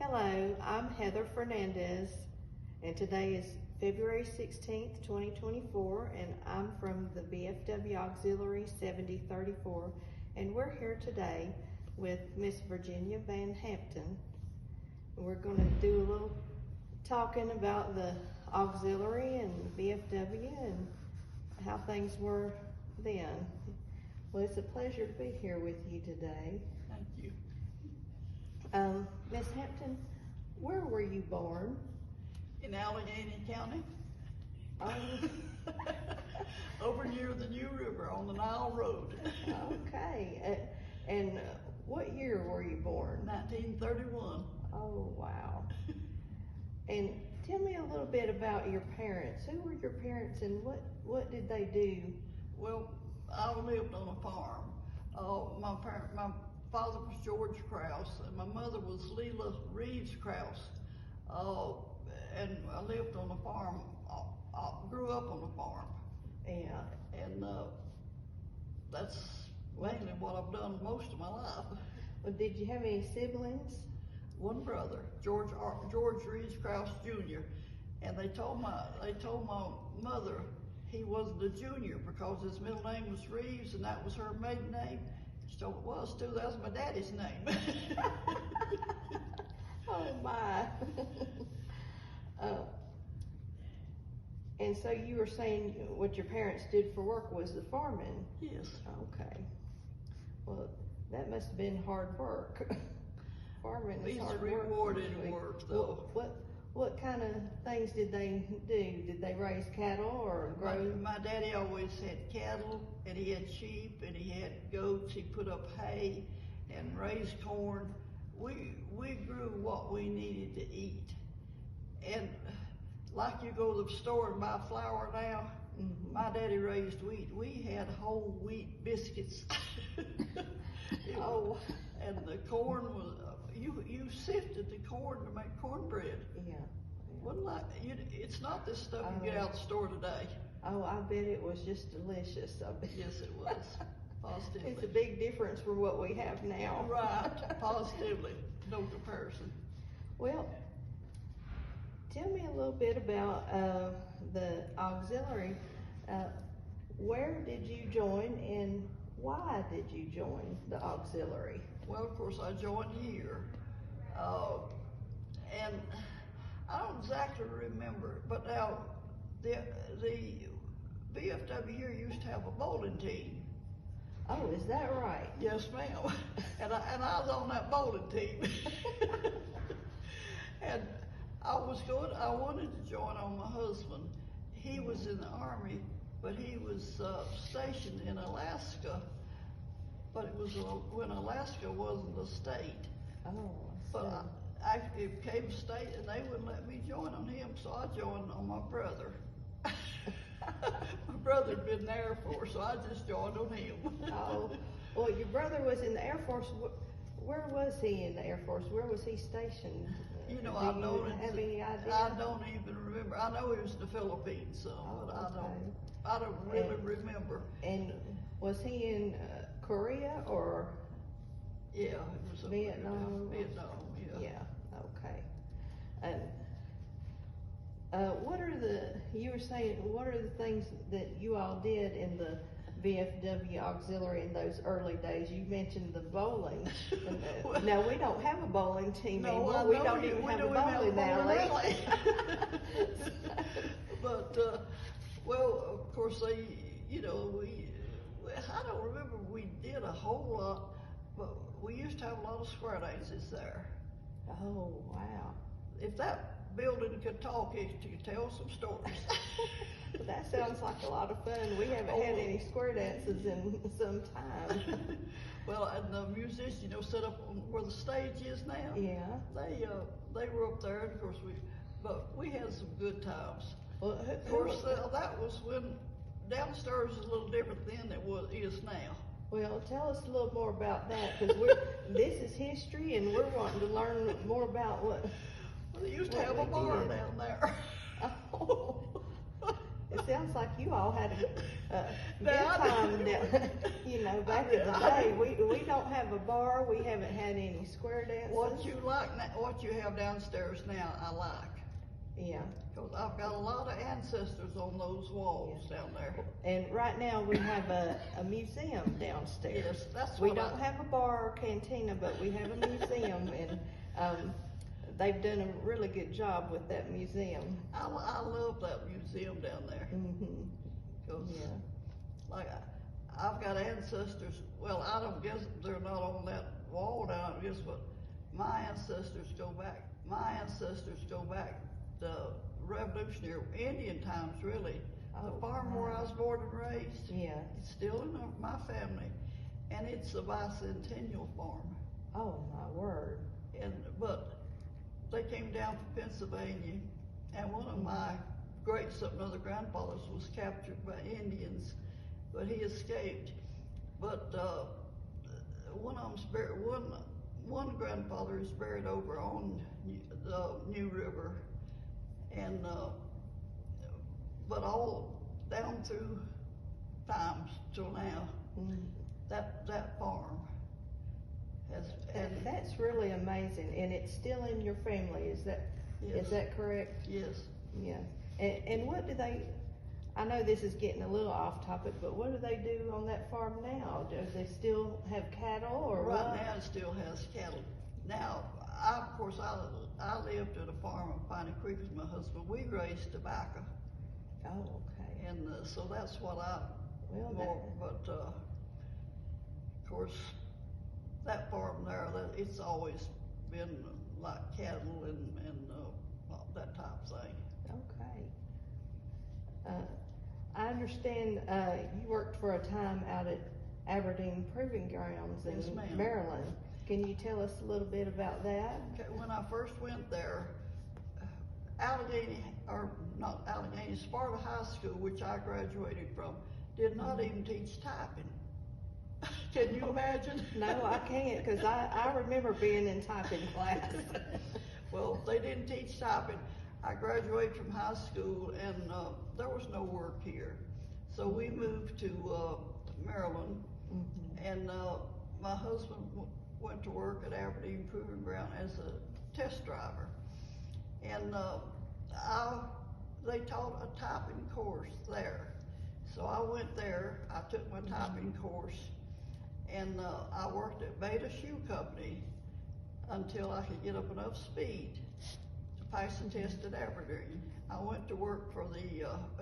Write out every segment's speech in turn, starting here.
Hello, I'm Heather Fernandez, and today is February 16th, 2024, and I'm from the VFW Auxiliary 7034, and we're here today with Miss Virginia Van Hampton. We're going to do a little talking about the auxiliary and VFW and how things were then. Well, it's a pleasure to be here with you today. Thank you. Miss Hampton, where were you born? In Alleghany County. Oh. Over near the New River on the Nile Road. Okay. And what year were you born? 1931. Oh, wow. And tell me a little bit about your parents. Who were your parents and what did they do? Well, I lived on a farm. My father was George Krause, and my mother was Leela Reeves Krause. And I lived on a farm. I grew up on a farm. Yeah. And that's mainly what I've done most of my life. Well, did you have any siblings? One brother, George Reeves Krause Jr. And they told my mother he wasn't a junior because his middle name was Reeves and that was her maiden name. She told me, well, Stu, that was my daddy's name. Oh my. And so you were saying what your parents did for work was the farming? Yes. Okay. Well, that must have been hard work. Farming is hard work. It's rewarding work, though. What kind of things did they do? Did they raise cattle or grow? My daddy always had cattle, and he had sheep, and he had goats. He put up hay and raised corn. We grew what we needed to eat. And like you go to the store and buy flour now, my daddy raised wheat. We had whole wheat biscuits. Oh. And the corn was, you sifted the corn to make cornbread. Yeah. Wasn't like, it's not this stuff you get out of the store today. Oh, I bet it was just delicious. Yes, it was. Positively. It's a big difference from what we have now. Right, positively, no comparison. Well, tell me a little bit about the auxiliary. Where did you join and why did you join the auxiliary? Well, of course, I joined here, and I don't exactly remember, but now the VFW here used to have a bowling team. Oh, is that right? Yes, ma'am. And I was on that bowling team. And I wanted to join on my husband. He was in the Army, but he was stationed in Alaska. But it was when Alaska wasn't a state. Oh, but it became a state, and they wouldn't let me join on him, so I joined on my brother. My brother had been in the Air Force, so I just joined on him. Oh, well, your brother was in the Air Force. Where was he in the Air Force? Where was he stationed? You know, Do I don't have any idea? I don't even remember. I know he was in the Philippines, but I don't really remember. And was he in Korea or? Yeah, it was Vietnam. Vietnam, yeah. Yeah. Okay. And you were saying, what are the things that you all did in the VFW Auxiliary in those early days? You mentioned the bowling. Now, we don't have a bowling team anymore. We don't even have a bowling alley. But, well, of course, I don't remember we did a whole lot, but we used to have a lot of square dances there. Oh, wow. If that building could talk, it could tell some stories. That sounds like a lot of fun. We haven't had any square dances in some time. Well, and the musicians, set up where the stage is now. Yeah. They were up there, and of course but we had some good times. Well, of course, that was when downstairs is a little different then than it is now. Well, tell us a little more about that, because this is history, and we're wanting to learn more about what. Well, they used to have a bar down there. Oh. It sounds like you all had a good Now, time down, you know, back in the day. We don't have a bar, we haven't had any square dances. What you have downstairs now, I like. Yeah. Cause I've got a lot of ancestors on those walls down there. And right now we have a museum downstairs. Yes, that's We what don't have a bar or cantina, but we have a museum, and they've done a really good job with that museum. I love that museum down there. Mm-hmm. Cause Yeah. like I've got ancestors. Well, I don't guess they're not on that wall down. I guess, but my ancestors go back. My ancestors go back to Revolutionary Indian times, really. The farm where I was born and raised. Yeah. It's still in my family, and it's a bicentennial farm. Oh my word. But they came down from Pennsylvania, and one of my great-something-other grandfathers was captured by Indians, but he escaped. But one of them's buried. One grandfather is buried over on the New River, and but all down through times till now, that farm has. And That's really amazing, and it's still in your family. Is Yes. that correct? Yes. Yeah. And what do they? I know this is getting a little off topic, but what do they do on that farm now? Do they still have cattle or Right what? now it still has cattle. Now, of course, I lived at a farm on Piney Creek with my husband. We raised tobacco, Oh, okay. and so that's what Well, but of course, that farm there, it's always been like cattle and that type of thing. Okay. I understand you worked for a time out at Aberdeen Proving Grounds in Yes, ma'am. Maryland. Can you tell us a little bit about that? Okay, when I first went there, Sparta High School, which I graduated from, did not even teach typing. Can you imagine? No, I can't, because I remember being in typing class. Well, they didn't teach typing. I graduated from high school, and there was no work here. So we moved to Maryland, and my husband went to work at Aberdeen Proving Ground as a test driver. And they taught a typing course there. So I went there, I took my typing course, and I worked at Beta Shoe Company until I could get up enough speed to pass the test at Aberdeen. I went to work for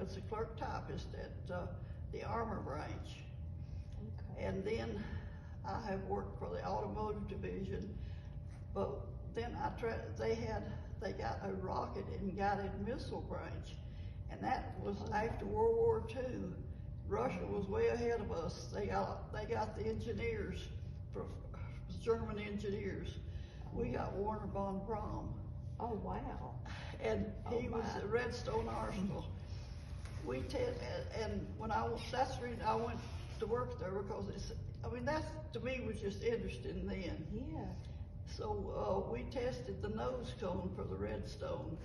as a clerk typist at the Armor Branch. Okay. And then I have worked for the automotive division, but then they got a rocket and guided missile branch, and that was after World War II. Russia was way ahead of us. They got the engineers, German engineers. We got Warner von Braun. Oh, wow. And he was at Redstone Arsenal. And that's the reason I went to work there, because that to me was just interesting then. Yeah. So we tested the nose cone for the Redstone.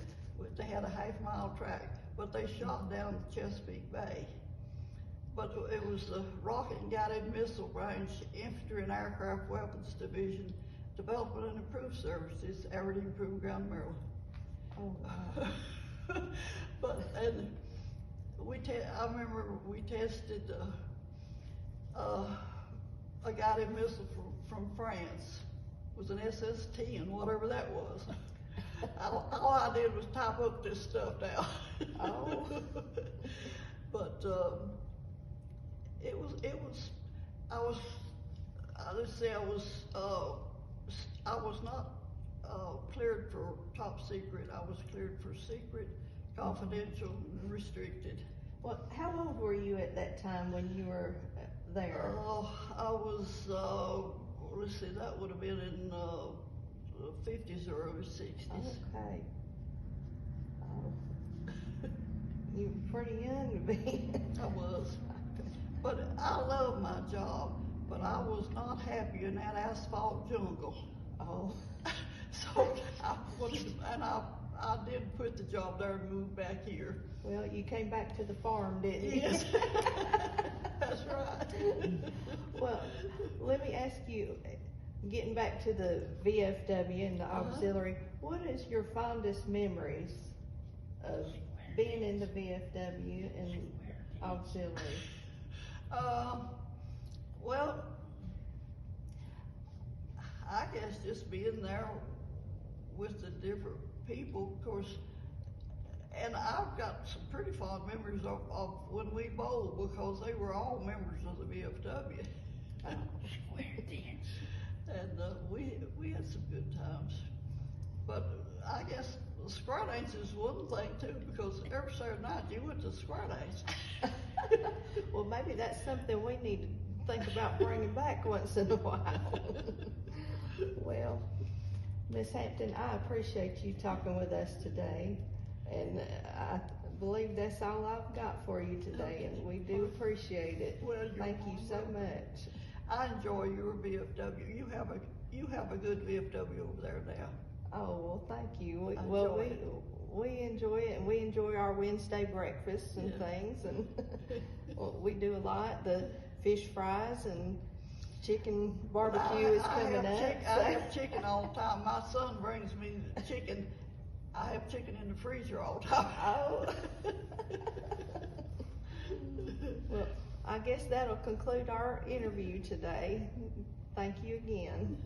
They had a half-mile track, but they shot down Chesapeake Bay. But it was the Rocket and Guided Missile Branch, Infantry and Aircraft Weapons Division, Development and Improved Services, Aberdeen Proving Ground, Maryland. Oh, wow. I remember we tested a guided missile from France. It was an SST, whatever that was. All I did was type up this stuff down. Oh. But I was not cleared for top secret. I was cleared for secret, confidential, and restricted. Well, how old were you at that time when you were there? I was, let's see, that would have been in the 50s or early 60s. Okay. Oh. You were pretty young to be. I was. But I love my job, but I was not happy in that asphalt jungle. Oh. So I did quit the job there and move back here. Well, you came back to the farm, didn't you? Yes. That's right. Well, let me ask you, getting back to the VFW and the auxiliary, what is your fondest memories of being in the VFW and auxiliary? Well, I guess just being there with the different people, of course, and I've got some pretty fond memories of when we bowled, because they were all members of the VFW. Square dance. And we had some good times. But I guess the square dance is one thing too, because every Saturday night you went to square dance. Well, maybe that's something we need to think about bringing back once in a while. Well, Miss Hampton, I appreciate you talking with us today, and I believe that's all I've got for you today, and we do appreciate it. Well, thank you so much. I enjoy your VFW. You have a good VFW over there now. Oh, well, thank you. We enjoy it, and we enjoy our Wednesday breakfasts and things, and we do a lot. The fish fries and chicken barbecue is coming up. I have chicken all the time. My son brings me chicken. I have chicken in the freezer all the time. Oh. Well, I guess that'll conclude our interview today. Thank you again.